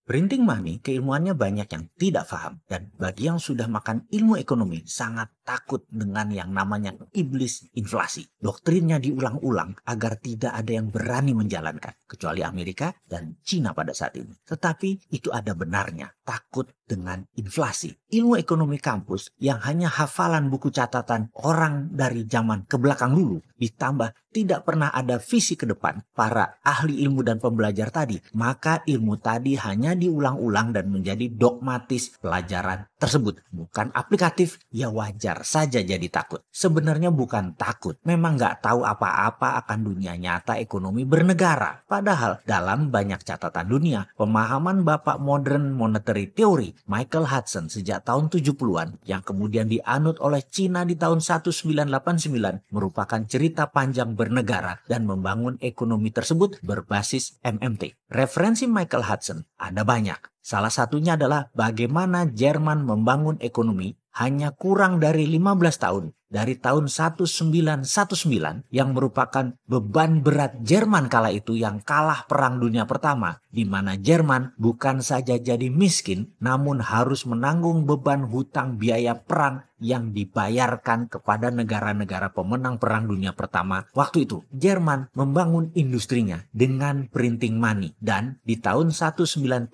Printing money keilmuannya banyak yang tidak paham, dan bagi yang sudah makan ilmu ekonomi sangat takut dengan yang namanya iblis inflasi. Doktrinnya diulang-ulang agar tidak ada yang berani menjalankan, kecuali Amerika dan Cina pada saat ini. Tetapi itu ada benarnya, takut dengan inflasi. Ilmu ekonomi kampus yang hanya hafalan buku catatan orang dari zaman ke belakang dulu, ditambah tidak pernah ada visi ke depan para ahli ilmu dan pembelajar tadi, maka ilmu tadi hanya diulang-ulang dan menjadi dogmatis pelajaran tersebut. Bukan aplikatif, ya wajar saja jadi takut. Sebenarnya bukan takut, memang nggak tahu apa-apa akan dunia nyata ekonomi bernegara. Padahal dalam banyak catatan dunia, pemahaman bapak modern monetary theory Michael Hudson sejak tahun 70-an yang kemudian dianut oleh Cina di tahun 1989 merupakan cerita panjang bernegara dan membangun ekonomi tersebut berbasis MMT. Referensi Michael Hudson ada banyak. Salah satunya adalah bagaimana Jerman membangun ekonomi hanya kurang dari 15 tahun. Dari tahun 1919 yang merupakan beban berat Jerman kala itu yang kalah Perang Dunia Pertama, di mana Jerman bukan saja jadi miskin namun harus menanggung beban hutang biaya perang yang dibayarkan kepada negara-negara pemenang Perang Dunia Pertama. Waktu itu Jerman membangun industrinya dengan printing money, dan di tahun 1936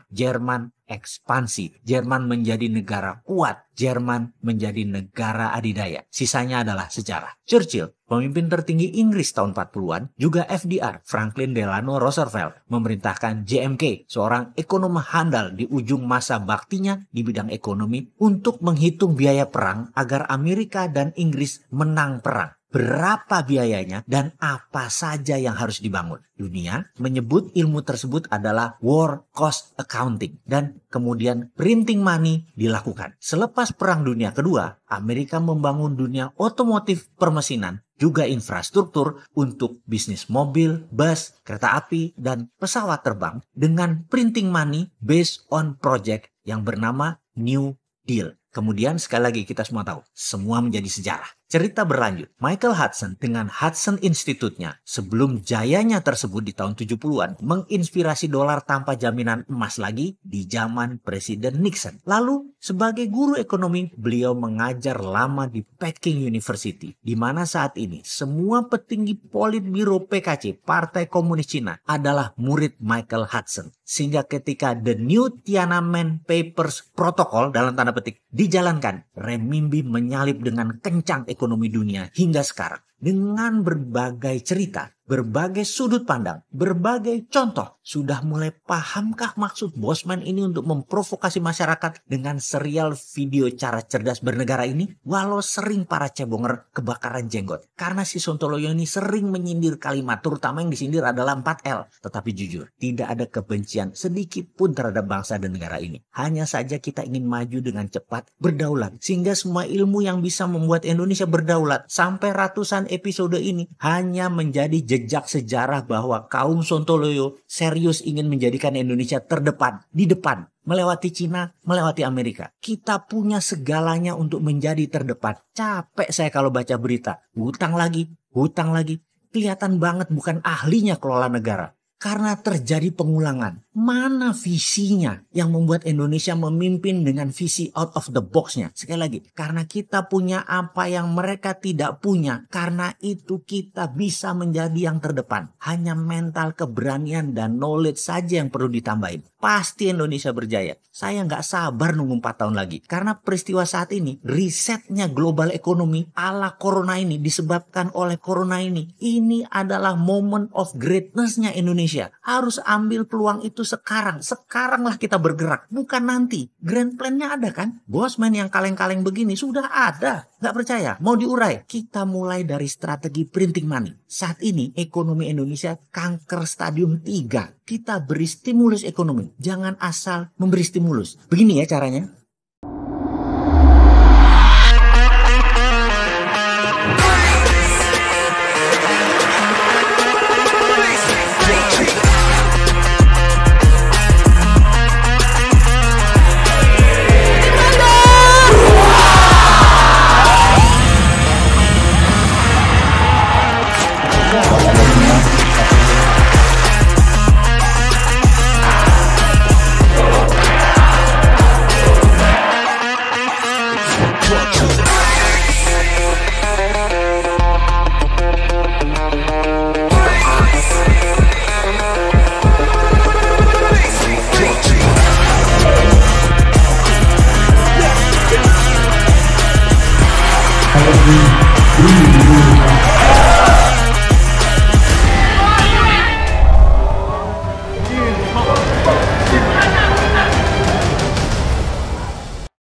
Jerman ekspansi. Jerman menjadi negara kuat. Jerman menjadi negara adidaya. Sisanya adalah sejarah. Churchill, pemimpin tertinggi Inggris tahun 40-an, juga FDR, Franklin Delano Roosevelt, memerintahkan JMK, seorang ekonom handal di ujung masa baktinya di bidang ekonomi, untuk menghitung biaya perang agar Amerika dan Inggris menang perang. Berapa biayanya dan apa saja yang harus dibangun. Dunia menyebut ilmu tersebut adalah war cost accounting, dan kemudian printing money dilakukan. Selepas Perang Dunia Kedua, Amerika membangun dunia otomotif permesinan, juga infrastruktur untuk bisnis mobil, bus, kereta api, dan pesawat terbang dengan printing money based on project yang bernama New Deal. Kemudian sekali lagi kita semua tahu, semua menjadi sejarah. Cerita berlanjut, Michael Hudson dengan Hudson Institute-nya sebelum jayanya tersebut di tahun 70-an menginspirasi dolar tanpa jaminan emas lagi di zaman Presiden Nixon. Lalu sebagai guru ekonomi, beliau mengajar lama di Peking University, di mana saat ini semua petinggi Politbiro PKC, Partai Komunis Cina, adalah murid Michael Hudson. Sehingga ketika The New Tiananmen Papers Protocol dalam tanda petik dijalankan, renminbi menyalip dengan kencang ekonomi dunia hingga sekarang. Dengan berbagai cerita, berbagai sudut pandang, berbagai contoh, sudah mulai pahamkah maksud Bosman ini untuk memprovokasi masyarakat dengan serial video cara cerdas bernegara ini? Walau sering para cebonger kebakaran jenggot. Karena si Sontoloyo ini sering menyindir kalimat, terutama yang disindir adalah 4L. Tetapi jujur, tidak ada kebencian sedikit pun terhadap bangsa dan negara ini. Hanya saja kita ingin maju dengan cepat, berdaulat, sehingga semua ilmu yang bisa membuat Indonesia berdaulat sampai ratusan episode ini hanya menjadi jejak sejarah bahwa kaum Sontoloyo serius ingin menjadikan Indonesia terdepan, di depan, melewati Cina, melewati Amerika. Kita punya segalanya untuk menjadi terdepan. Capek saya kalau baca berita, hutang lagi. Kelihatan banget bukan ahlinya kelola negara. Karena terjadi pengulangan. Mana visinya yang membuat Indonesia memimpin dengan visi out of the box-nya? Sekali lagi, karena kita punya apa yang mereka tidak punya. Karena itu kita bisa menjadi yang terdepan. Hanya mental keberanian dan knowledge saja yang perlu ditambahin. Pasti Indonesia berjaya. Saya nggak sabar nunggu 4 tahun lagi. Karena peristiwa saat ini, risetnya global ekonomi ala corona ini disebabkan oleh corona ini. Ini adalah moment of greatness-nya Indonesia. Harus ambil peluang itu sekarang. Sekaranglah kita bergerak, bukan nanti. Grand plan-nya ada kan? Bosman yang kaleng-kaleng begini sudah ada. Nggak percaya? Mau diurai? Kita mulai dari strategi printing money. Saat ini ekonomi Indonesia kanker stadium 3. Kita beri stimulus ekonomi. Jangan asal memberi stimulus. Begini ya caranya.